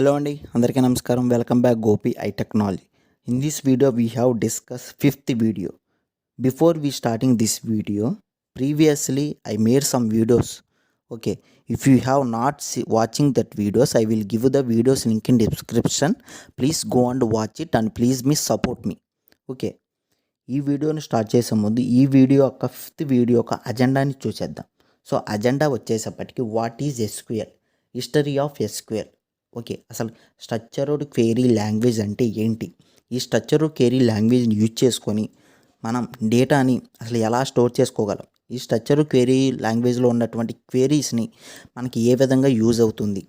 Hello Andy, Andariki Namaskaram. Welcome back Gopi I Technology. In this video we have discussed fifth video. Before we starting this video, previously I made some videos. Okay, if you have not watching that videos, I will give you the videos link in description. Please go and watch it and please me support me. Okay, ఈ వీడియోని start చేసే ముందు ఈ video యొక్క fifth video యొక్క అజెండాని చూసేద్దాం. So agenda వచ్చేసప్పటికి what is SQL, history of SQL. Okay, అసలు స్ట్రక్చర్డ్ క్వెరీ లాంగ్వేజ్ అంటే ఏంటి, ఈ స్ట్రక్చర్డ్ క్వెరీ లాంగ్వేజ్ని యూజ్ చేసుకొని మనం డేటాని అసలు ఎలా స్టోర్ చేసుకోగలం, ఈ స్ట్రక్చర్డ్ క్వెరీ లాంగ్వేజ్లో ఉన్నటువంటి క్వెరీస్ని మనకి ఏ విధంగా యూజ్ అవుతుంది.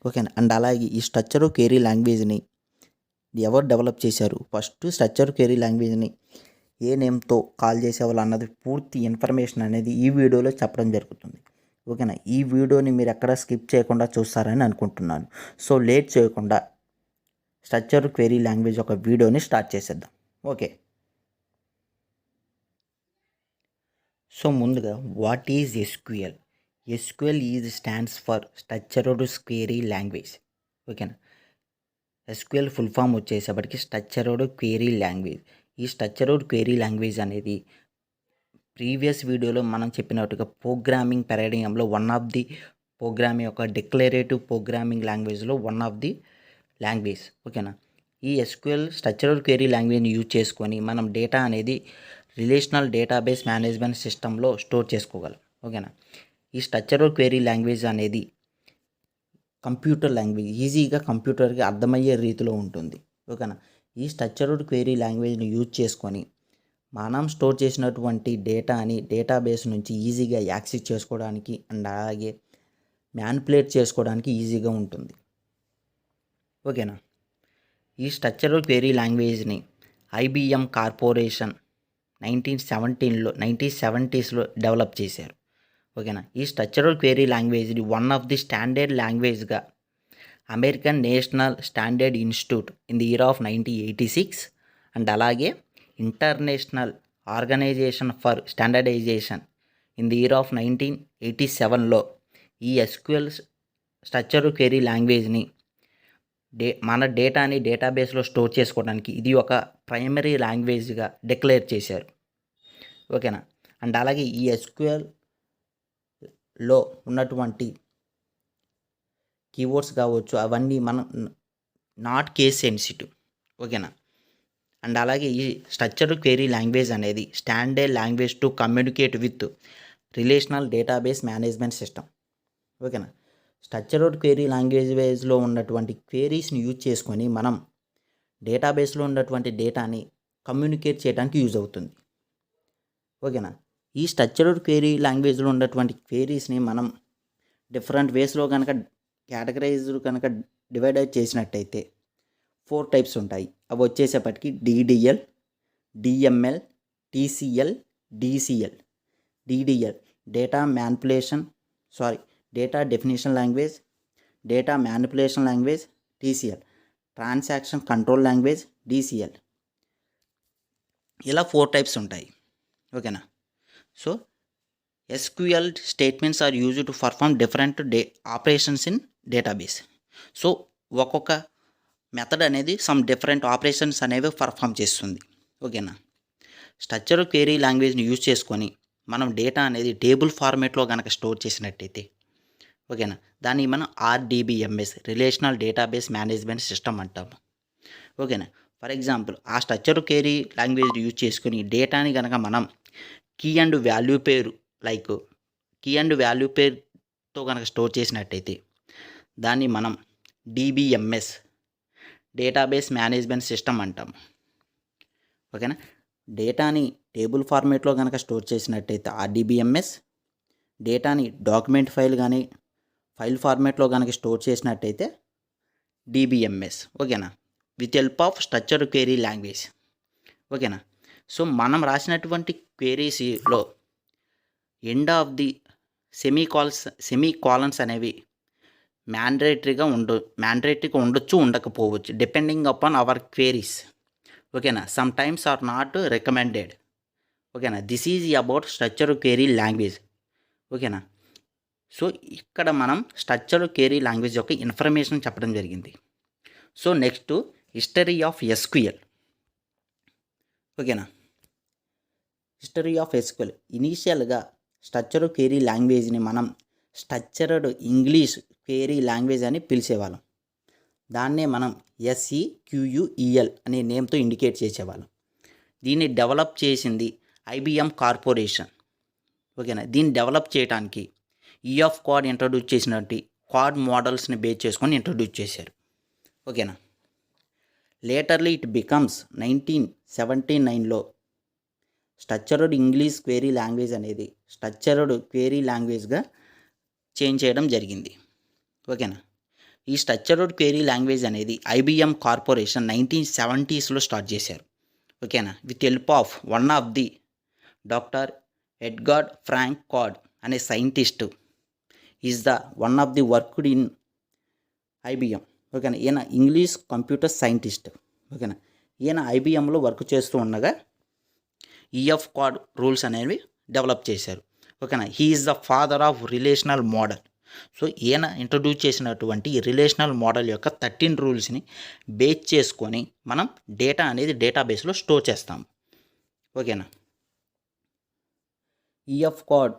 ఓకేనా, అండ్ అలాగే ఈ స్ట్రక్చర్డ్ క్వెరీ లాంగ్వేజ్ని ఎవరు డెవలప్ చేశారు, ఫస్ట్ స్ట్రక్చర్డ్ క్వెరీ లాంగ్వేజ్ని ఏ నేమ్తో కాల్ చేసేవాళ్ళు అన్నది పూర్తి ఇన్ఫర్మేషన్ అనేది ఈ వీడియోలో చెప్పడం జరుగుతుంది. ఓకేనా, ఈ వీడియోని మీరు ఎక్కడ స్కిప్ చేయకుండా చూస్తారని అనుకుంటున్నాను. సో లేట్ చేయకుండా స్ట్రక్చర్డ్ క్వెరీ లాంగ్వేజ్ ఒక వీడియోని స్టార్ట్ చేసేద్దాం. ఓకే, సో ముందుగా what is SQL. SQL is stands for structured query language. ఓకేనా, ఎస్క్యూఎల్ ఫుల్ ఫామ్ వచ్చేసప్పటికి స్ట్రక్చర్డ్ క్వెరీ లాంగ్వేజ్. ఈ స్ట్రక్చర్డ్ క్వెరీ లాంగ్వేజ్ అనేది ప్రీవియస్ వీడియోలో మనం చెప్పినట్టుగా ప్రోగ్రామింగ్ పారాడిగంలో వన్ ఆఫ్ ది ప్రోగ్రామింగ్ యొక్క డిక్లరేటివ్ ప్రోగ్రామింగ్ లాంగ్వేజ్లో వన్ ఆఫ్ ది లాంగ్వేజ్. ఓకేనా, ఈ ఎస్క్యూఎల్ స్ట్రక్చర్డ్ క్వెరీ లాంగ్వేజ్ని యూజ్ చేసుకొని మనం డేటా అనేది రిలేషనల్ డేటాబేస్ మేనేజ్మెంట్ సిస్టంలో స్టోర్ చేసుకోగలం. ఓకేనా, ఈ స్ట్రక్చర్డ్ క్వెరీ లాంగ్వేజ్ అనేది కంప్యూటర్ లాంగ్వేజ్, ఈజీగా కంప్యూటర్కి అర్థమయ్యే రీతిలో ఉంటుంది. ఓకేనా, ఈ స్ట్రక్చర్డ్ క్వెరీ లాంగ్వేజ్ని యూజ్ చేసుకొని మనం స్టోర్ చేసినటువంటి డేటాని డేటాబేస్ నుంచి ఈజీగా యాక్సెస్ చేసుకోవడానికి అండ్ అలాగే మ్యానిపులేట్ చేసుకోవడానికి ఈజీగా ఉంటుంది. ఓకేనా, ఈ స్ట్రక్చర్డ్ క్వెరీ లాంగ్వేజ్ని ఐబిఎం కార్పొరేషన్ 1970s డెవలప్ చేశారు. ఓకేనా, ఈ స్ట్రక్చర్డ్ క్వెరీ లాంగ్వేజ్ని వన్ ఆఫ్ ది స్టాండర్డ్ లాంగ్వేజ్గా American National Standard Institute in the year of 1986 and అలాగే International Organization for Standardization in the year of 1987లో ఈ ఎస్క్యూఎల్ స్ట్రక్చర్డ్ క్వెరీ లాంగ్వేజ్ని మన డేటాని డేటాబేస్లో స్టోర్ చేసుకోవడానికి ఇది ఒక ప్రైమరీ లాంగ్వేజ్గా డిక్లేర్ చేశారు. ఓకేనా, అండ్ అలాగే ఈ ఎస్క్యూఎల్లో ఉన్నటువంటి కీవర్డ్స్ కావచ్చు అవన్నీ మనం నాట్ కేస్ సెన్సిటివ్. ఓకేనా, అండ్ అలాగే ఈ స్ట్రక్చర్డ్ క్వెరీ లాంగ్వేజ్ అనేది standard language to communicate with relational database management system. ఓకేనా, స్ట్రక్చర్డ్ క్వెరీ లాంగ్వేజ్లో ఉన్నటువంటి క్వెరీస్ని యూజ్ చేసుకొని మనం డేటాబేస్లో ఉన్నటువంటి డేటాని కమ్యూనికేట్ చేయడానికి యూజ్ అవుతుంది. ఓకేనా, ఈ స్ట్రక్చర్డ్ క్వెరీ లాంగ్వేజ్లో ఉన్నటువంటి క్వెరీస్ని మనం డిఫరెంట్ వేస్లో కనుక కేటగరైజ్డ్ కనుక డివైడ్ చేసినట్టయితే 4 టైప్స్ ఉంటాయి. అవి వచ్చేసేపటికి DDL, DML, TCL, DCL. DDL data definition language, data manipulation language. TCL transaction control language. DCL ఇలా 4 టైప్స్ ఉంటాయి. ఓకేనా, so SQL statements are used to perform different operations in database. So ఒక్కొక్క method అనేది some different operations అనేవి perform చేస్తుంది. ఓకేనా, structured query లాంగ్వేజ్ని use చేసుకొని మనం డేటా అనేది టేబుల్ ఫార్మేట్లో కనుక స్టోర్ చేసినట్టయితే ఓకేనా దాన్ని మనం RDBMS relational database management system అంటాము. ఓకేనా, ఫర్ ఎగ్జాంపుల్ ఆ స్ట్రక్చర్డ్ క్వెరీ లాంగ్వేజ్ యూజ్ చేసుకుని డేటాని కనుక మనం కీ అండ్ వాల్యూ పేరుతో కనుక స్టోర్ చేసినట్టయితే దాన్ని మనం డిబిఎంఎస్ డేటాబేస్ మేనేజ్మెంట్ సిస్టమ్ అంటాం. ఓకేనా, డేటాని టేబుల్ ఫార్మేట్లో కనుక స్టోర్ చేసినట్టయితే ఆర్డీబీఎంఎస్, డేటాని డాక్యుమెంట్ ఫైల్ ఫార్మేట్లో కనుక స్టోర్ చేసినట్టయితే డిబిఎంఎస్. ఓకేనా, with help of structured query language. ఓకేనా, సో మనం రాసినటువంటి క్వెరీస్లో end of the semicolons అనేవి మ్యాండేటరీగా ఉండొచ్చు, ఉండకపోవచ్చు, డిపెండింగ్ అపాన్ అవర్ క్వెరీస్. ఓకేనా, some times are not recommended. ఓకేనా, this is about structured query language. ఓకేనా, సో ఇక్కడ మనం స్ట్రక్చర్డ్ క్వెరీ లాంగ్వేజ్ యొక్క ఇన్ఫర్మేషన్ చెప్పడం జరిగింది. So next history of SQL. ఓకేనా, హిస్టరీ ఆఫ్ ఎస్క్యూఎల్. ఇనీషియల్గా స్ట్రక్చర్డ్ క్వెరీ లాంగ్వేజ్ని మనం స్ట్రక్చర్డ్ ఇంగ్లీష్ క్వెరీ లాంగ్వేజ్ అని పిలిచేవాళ్ళం. దాన్నే మనం SEQUEL అనే నేమ్తో ఇండికేట్ చేసేవాళ్ళం. దీన్ని డెవలప్ చేసింది IBM కార్పొరేషన్. ఓకేనా, దీన్ని డెవలప్ చేయడానికి ఆఫ్ కోడ్ ఇంట్రడ్యూస్ చేసినట్టు కోడ్ మోడల్స్ని బేస్ చేసుకొని ఇంట్రడ్యూస్ చేశారు. ఓకేనా, లేటర్లీ ఇట్ బికమ్స్ 1979లో స్ట్రక్చర్డ్ ఇంగ్లీష్ క్వెరీ లాంగ్వేజ్ అనేది స్ట్రక్చర్డ్ క్వెరీ లాంగ్వేజ్గా చేంజ్ చేయడం జరిగింది. ఓకేనా, ఈ స్ట్రక్చర్డ్ క్వెరీ లాంగ్వేజ్ అనేది IBM కార్పొరేషన్ 1970స్లో స్టార్ట్ చేశారు. ఓకేనా, with help of one of the doctor Edgar Frank Codd అనే scientist is the one of the worked in IBM. ఓకేనా, ఈయన ఇంగ్లీష్ కంప్యూటర్ సైంటిస్ట్. ఓకేనా, ఈయన IBMలో వర్క్ చేస్తూ ఉండగా ఆఫ్ కోడ్ రూల్స్ అనేవి డెవలప్ చేశారు. ఓకేనా, he is the father of relational model. So ఈయన ఇంట్రడ్యూస్ చేసినటువంటి రిలేషనల్ మోడల్ యొక్క 13 రూల్స్ని బేస్ చేసుకొని మనం డేటా అనేది డేటాబేస్లో స్టోర్ చేస్తాము. ఓకేనా, of code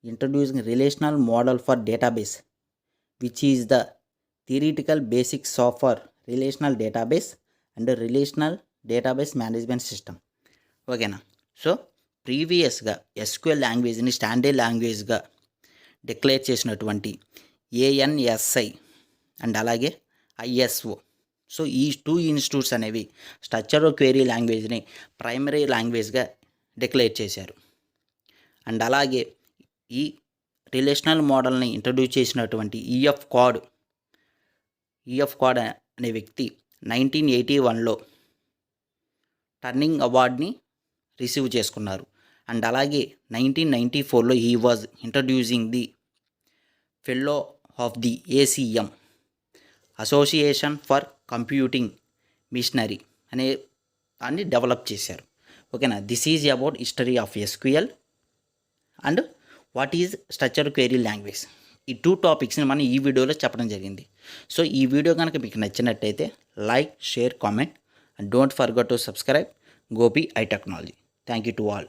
introducing relational model for database which is the theoretical basics of for relational database and relational database management system. ఓకేనా, సో ప్రీవియస్గా SQL లాంగ్వేజ్ని స్టాండర్డ్ లాంగ్వేజ్గా డిక్లేర్ చేసినటువంటి ANSI అండ్ అలాగే ISO. సో ఈ 2 institutes అనేవి structured query లాంగ్వేజ్ని primary లాంగ్వేజ్గా declare చేశారు. And అలాగే ఈ relational మోడల్ని ఇంట్రడ్యూస్ చేసినటువంటి ఆఫ్ కోడ్ అనే వ్యక్తి 1981లో టర్నింగ్ అవార్డ్ని రిసీవ్ చేసుకున్నారు. అండ్ అలాగే 1994లో he was introducing the fellow of the ACM Association for Computing Machinery అనే దాన్ని డెవలప్ చేశారు. ఓకేనా, this is about history of SQL and what is structured query language. ఈ 2 టాపిక్స్ని మనం ఈ వీడియోలో చెప్పడం జరిగింది. సో ఈ వీడియో కనుక మీకు నచ్చినట్టయితే like, share, comment and don't forget to subscribe Gopi I Technology. Thank you to all.